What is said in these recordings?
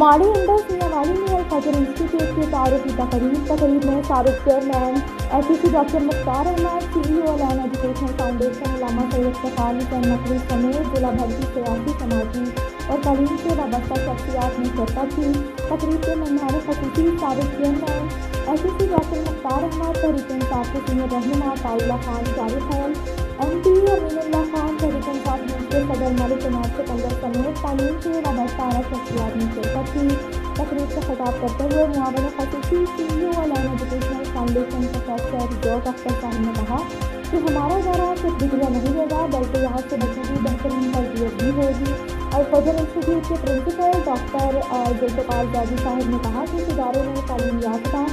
ماڑی Indus میاوالی میں الفجر institute کی تعارفی تقریب میں سابق چیئرمین FEC ڈاکٹر مختار احمد CEO لین ایجوکیشنل فاؤنڈیشن علامہ سید افتخار حسین نقوی سمیت ضلع بھر کی سیاسی سماجی اور تعلیم سے وابستہ شخصیات نے شرکت کی۔ تقریب کے مہمان خصوصی سابق چیئرمین FEC ڈاکٹر مختار احمد، تحریک انصاف کے سینئر رہنما طاولہ خان شارخیل، MP امین اللہ خان، تحریک انصاف ملک کے صدر ملک عنایت سکندر سمیت تعلیم سے وابستہ اعلیٰ شخصیات نے شرکت کی۔ تقریب سے خطاب کرتے ہوئے معاون خصوصی CEO لین ایجوکیشنل فاؤنڈیشن پروفیسر ذوق اختر صاحب نے کہا کہ ہمارا ادارہ صرف ڈگریاں نہیں دے گا بلکہ یہاں سے بچوں کی بہترین تربیت بھی ہوگی۔ الفجر انسٹیٹیوٹ کے پرنسپل ڈاکٹر ذوالفقار زیدی صاحب نے کہا کہ اس ادارے میں تعلیم یافتہ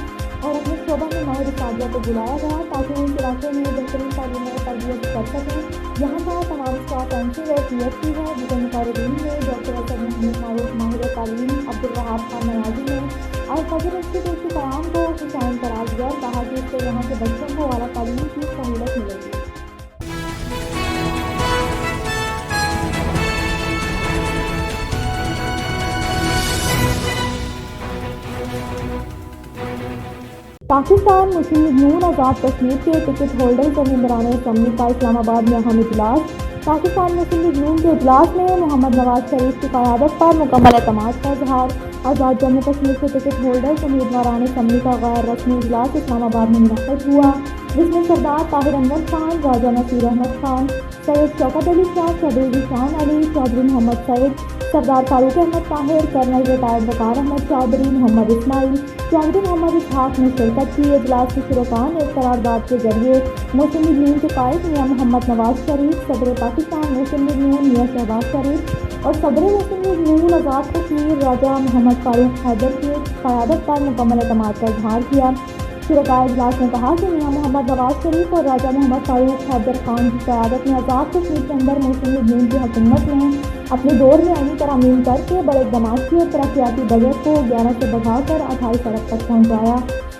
اور اپنے شعبہ میں ماہر اساتذہ کو بلایا گیا تاکہ وہ اس علاقے میں بہترین تعلیم اور تربیت کر سکیں۔ یہاں کا تمام اسٹاف MPhil اور PhD ہے، جسے مقررین میں ڈاکٹر اسد محمود معروف ماہر تعلیم عبدالوہاب خان نیازی نے الفجر انسٹیٹیوٹ کے قیام کو خوشائن قرار دیا اور کہا کہ اس سے یہاں کے بچوں کو اعلیٰ تعلیم کی سہولت ملے گی۔ پاکستان مسلم لیگ نون آزاد کشمیر کے ٹکٹ ہولڈرز اور ممبران اسمبلی کا اسلام آباد میں اہم اجلاس۔ پاکستان مسلم لیگ نون کے اجلاس میں محمد نواز شریف کی قیادت پر مکمل اعتماد کا اظہار۔ آزاد جموں کشمیر کے ٹکٹ ہولڈرز امیدواران اسمبلی کا غیر رسمی اجلاس اسلام آباد میں منعقد ہوا، جس میں سردار طاہر انور خان، راجہ نصیر احمد خان، سید شوکت علی شاہ، چودھری ذیشان علی، چودھری محمد سعید، سردار فاروق احمد طاہر، کرنل ریٹائرڈ وقار احمد چودھری، محمد اسماعیل، چودھری محمد اسحاق نے شرکت کی۔ اجلاس کے شرکاء نے ایک قرارداد کے ذریعے مسلم لیگ نون کے قائد میاں محمد نواز شریف، صدر پاکستان مسلم لیگ نون میاں شہباز شریف اور صدر مسلم لیگ نون آزاد کشمیر راجہ محمد فاروق حیدر کی قیادت پر مکمل اعتماد کا اظہار کیا۔ شرکاء اجلاس نے کہا کہ میاں محمد نواز شریف اور راجہ محمد فاروق حیدر خان کی قیادت میں آزاد کشمیر کے اندر مسلم لیگ نون کی حکومت نے اپنے دور میں عینی ترامیم کر کے بڑے اقدامات کیے اور ترقیاتی بجٹ کو 11 سے بڑھا کر 28 ارب تک پہنچایا۔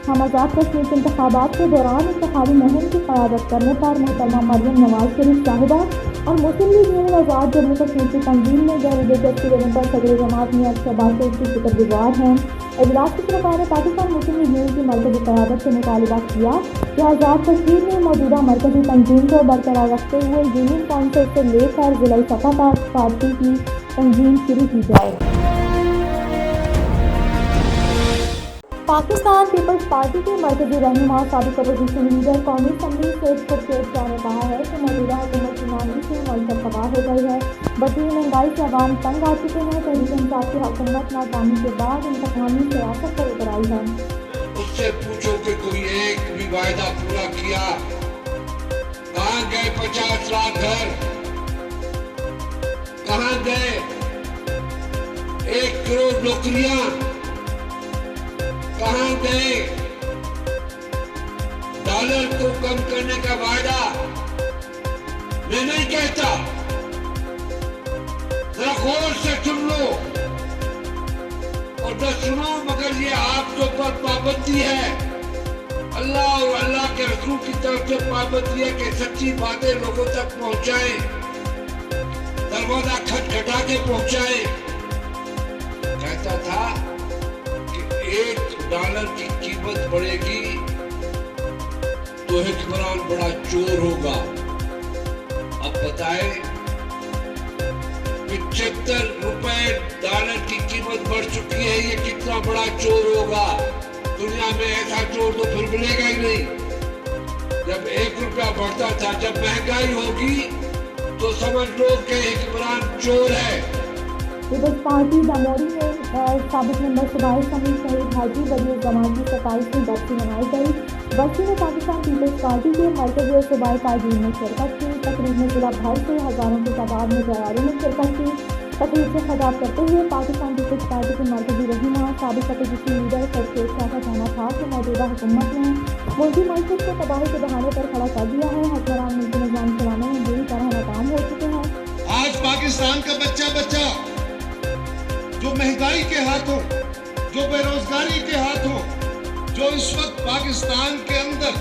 ہم آزاد کشمیر کے انتخابات کے دوران انتخابی مہم کی قیادت کرنے پر محترمہ مریم نواز شریف صاحبہ اور مسلم لیگ نون آزاد جموں کشمیر کی تنظیم میں گہری دلچسپی لینے پر صدر جماعت میاں شہباز شریف کی شکر گزار ہیں۔ اجلاس کے شرکاء نے پاکستان مسلم لیگ نون کی مرکزی قیادت سے مطالبہ کیا کہ آزاد کشمیر میں موجودہ مرکزی تنظیم کو برقرار رکھتے ہوئے یونین کونسل سے لے کر ضلعی سطح تک پارٹی کی تنظیم شروع کی جائے۔ پاکستان پیپلز پارٹی کے مرکزی رہنما سابق اپوزیشن لیڈر قومی اسمبلی سید خورشید شاہ نے کہا ہے کہ موجودہ حکومت کی نامی سے معیشت تباہ ہو گئی ہے، بڑھتی مہنگائی سے عوام تنگ آ چکے ہیں۔ تحریک انصاف کی حکومت ناکامی کے بعد انتقامی سیاست پر اتر آئی ہے۔ اس سے پوچھو کہ کوئی ایک بھی وعدہ پورا کیا؟ کہاں گئے 50 لاکھ گھر؟ کہاں گئے 1 کروڑ نوکریاں؟ کہاں گئے ڈالر کو کم کرنے کا وعدہ؟ میں نہیں کہتا، ذرا غور سے سن لو اور نہ سنو، مگر یہ آپ کے اوپر پابندی ہے، اللہ اور اللہ کے رسول کی طرف سے پابندی ہے کہ سچی باتیں لوگوں تک پہنچائیں، دروازہ کھٹکھٹا کے پہنچائیں۔ کہتا تھا کہ 1 ڈالر کی قیمت بڑھے گی تو حکمران بڑا چور ہوگا۔ اب بتائیں 75 روپے ڈالر کی قیمت بڑھ چکی ہے، یہ کتنا بڑا چور ہوگا؟ دنیا میں ایسا چور تو پھر ملے گا ہی نہیں۔ جب 1 روپیہ بڑھتا تھا، جب مہنگائی ہوگی تو سمجھ لو کہ حکمران چور ہے۔ پیپلز پارٹی داموری میں سابق ممبر صوبائی اسمبلی شہید حاجی ولی الزمان کی 27ویں برسی منائی گئی۔ برسی میں پاکستان پیپلز پارٹی کے مرکزی اور صوبائی قائدین نے شرکت کی۔ تقریب میں ضلع بھر سے ہزاروں کی تعداد میں تیاری نے شرکت کی۔ تقریب سے خطاب کرتے ہوئے پاکستان پیپلز پارٹی کے مرکزی رہنما سابق اپوزیشن لیڈر خورشید شاہ کا کہنا تھا کہ موجودہ حکومت نے ملکی معیشت کو تباہی کے بہانے پر کھڑا کر دیا ہے۔ حکمران ملکی نظام چلانے میں بری طرح ناکام ہو چکے ہیں۔ آج پاکستان کا بچہ جو مہنگائی کے ہاتھوں، جو بے روزگاری کے ہاتھوں، جو اس وقت پاکستان کے اندر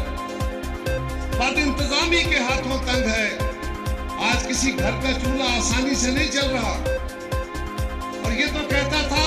بد انتظامی کے ہاتھوں تنگ ہے، آج کسی گھر کا چولہا آسانی سے نہیں چل رہا۔ اور یہ تو کہتا تھا